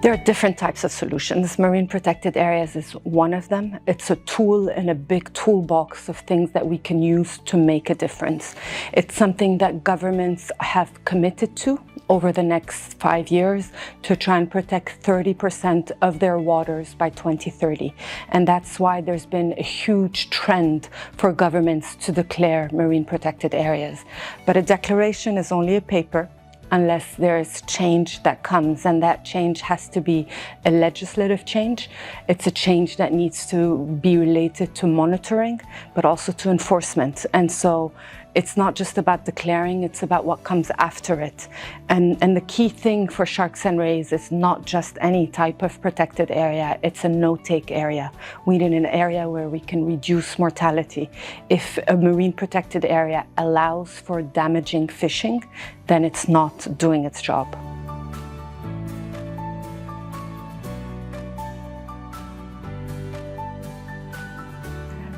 There are different types of solutions. Marine protected areas is one of them. It's a tool in a big toolbox of things that we can use to make a difference. It's something that governments have committed to over the next 5 years to try and protect 30% of their waters by 2030. And that's why there's been a huge trend for governments to declare marine protected areas. But a declaration is only a paper unless there's change that comes, and that change has to be a legislative change. It's a change that needs to be related to monitoring, but also to enforcement. And so it's not just about declaring, it's about what comes after it. And the key thing for sharks and rays is not just any type of protected area, it's a no-take area. We need an area where we can reduce mortality. If a marine protected area allows for damaging fishing, then it's not doing its job.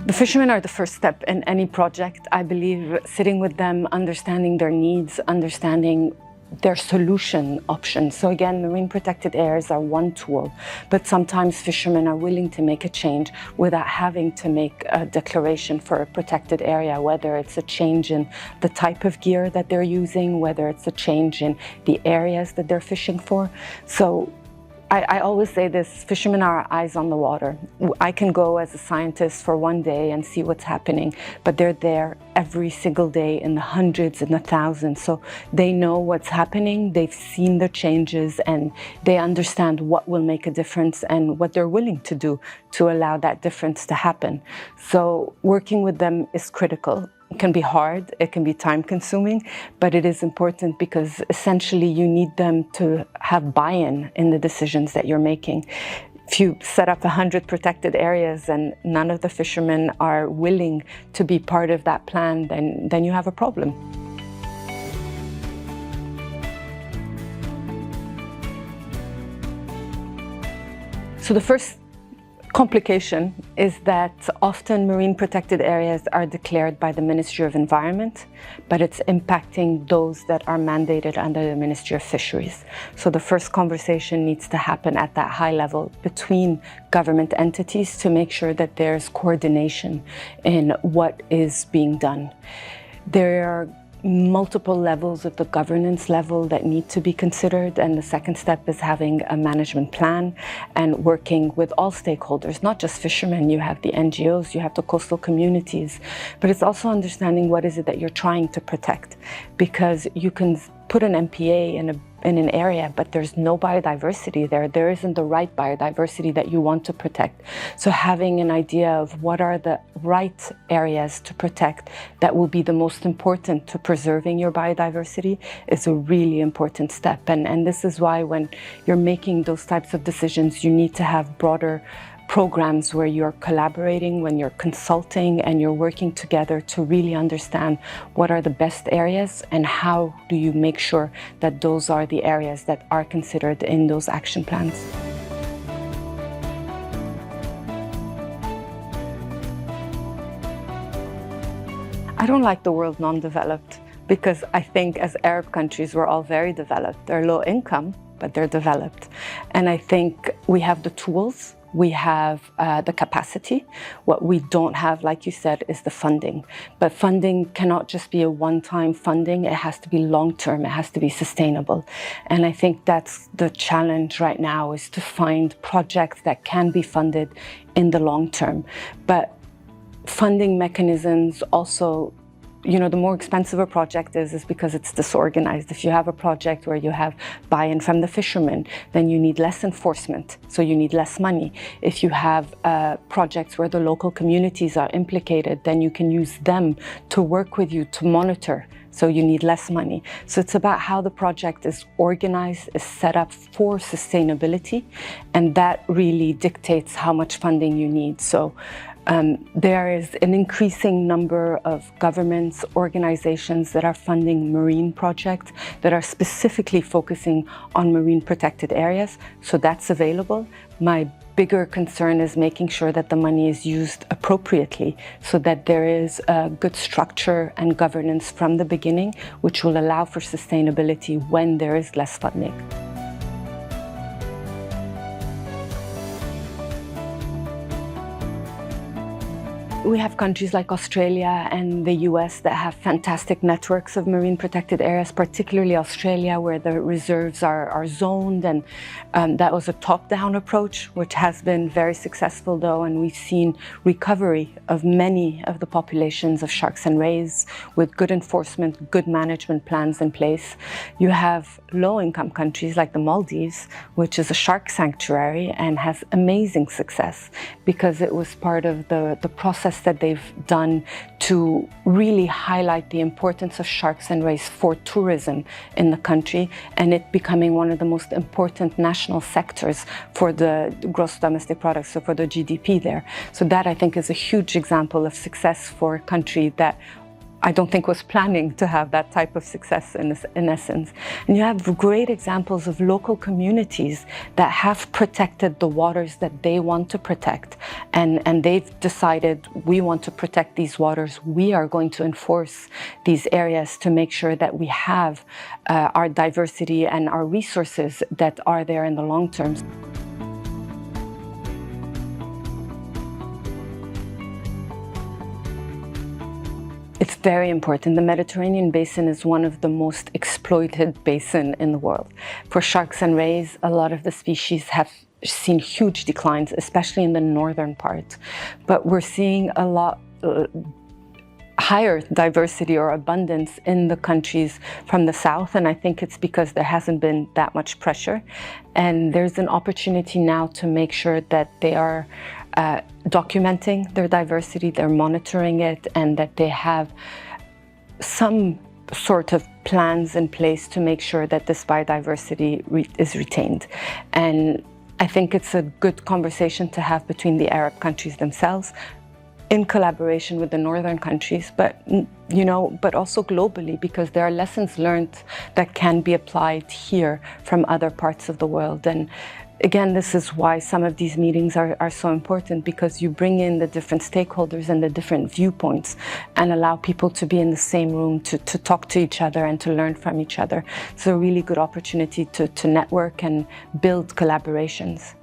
The fishermen are the first step in any project. I believe sitting with them, understanding their needs, understanding their solution options. So again, marine protected areas are one tool, but sometimes fishermen are willing to make a change without having to make a declaration for a protected area, whether it's a change in the type of gear that they're using, whether it's a change in the areas that they're fishing for. So I always say this, fishermen are our eyes on the water. I can go as a scientist for one day and see what's happening, but they're there every single day in the hundreds and the thousands. So they know what's happening, they've seen the changes, and they understand what will make a difference and what they're willing to do to allow that difference to happen. So working with them is critical. It can be hard, it can be time consuming, but it is important because essentially you need them to have buy-in in the decisions that you're making. If you set up 100 protected areas and none of the fishermen are willing to be part of that plan, then you have a problem. So the first complication is that often marine protected areas are declared by the Ministry of Environment, but it's impacting those that are mandated under the Ministry of Fisheries. So the first conversation needs to happen at that high level between government entities to make sure that there's coordination in what is being done. There are multiple levels of the governance level that need to be considered, and the second step is having a management plan and working with all stakeholders, not just fishermen. You have the NGOs, you have the coastal communities, but it's also understanding what is it that you're trying to protect, because you can put an MPA in an area, but there's no biodiversity there. There isn't the right biodiversity that you want to protect. So having an idea of what are the right areas to protect that will be the most important to preserving your biodiversity is a really important step. And this is why when you're making those types of decisions, you need to have broader programs where you're collaborating, when you're consulting and you're working together to really understand what are the best areas and how do you make sure that those are the areas that are considered in those action plans. I don't like the word non-developed because I think as Arab countries we're all very developed. They're low income, but they're developed. And I think we have the tools, we have the capacity. What we don't have, like you said, is the funding. But funding cannot just be a one-time funding. It has to be long-term. It has to be sustainable. And I think that's the challenge right now, is to find projects that can be funded in the long term. But funding mechanisms also, you know, the more expensive a project is because it's disorganized. If you have a project where you have buy-in from the fishermen, then you need less enforcement, so you need less money. If you have projects where the local communities are implicated, then you can use them to work with you to monitor, so you need less money. So it's about how the project is organized, is set up for sustainability, and that really dictates how much funding you need. So there is an increasing number of governments, organizations that are funding marine projects that are specifically focusing on marine protected areas. So that's available. My bigger concern is making sure that the money is used appropriately so that there is a good structure and governance from the beginning, which will allow for sustainability when there is less funding. We have countries like Australia and the US that have fantastic networks of marine protected areas, particularly Australia, where the reserves are zoned. And that was a top-down approach, which has been very successful though. And we've seen recovery of many of the populations of sharks and rays with good enforcement, good management plans in place. You have low-income countries like the Maldives, which is a shark sanctuary and has amazing success because it was part of the process that they've done to really highlight the importance of sharks and rays for tourism in the country, and it becoming one of the most important national sectors for the gross domestic product, so for the GDP there. So that I think is a huge example of success for a country that I don't think was planning to have that type of success in essence. And you have great examples of local communities that have protected the waters that they want to protect. And they've decided, we want to protect these waters. We are going to enforce these areas to make sure that we have our diversity and our resources that are there in the long term. It's very important. The Mediterranean basin is one of the most exploited basins in the world. For sharks and rays, a lot of the species have seen huge declines, especially in the northern part. But we're seeing a lot higher diversity or abundance in the countries from the south, and I think it's because there hasn't been that much pressure. And there's an opportunity now to make sure that they are documenting their diversity, they're monitoring it, and that they have some sort of plans in place to make sure that this biodiversity is retained. And I think it's a good conversation to have between the Arab countries themselves, in collaboration with the northern countries, but but also globally, because there are lessons learned that can be applied here from other parts of the world. And again, this is why some of these meetings are so important, because you bring in the different stakeholders and the different viewpoints and allow people to be in the same room to talk to each other and to learn from each other. It's a really good opportunity to network and build collaborations.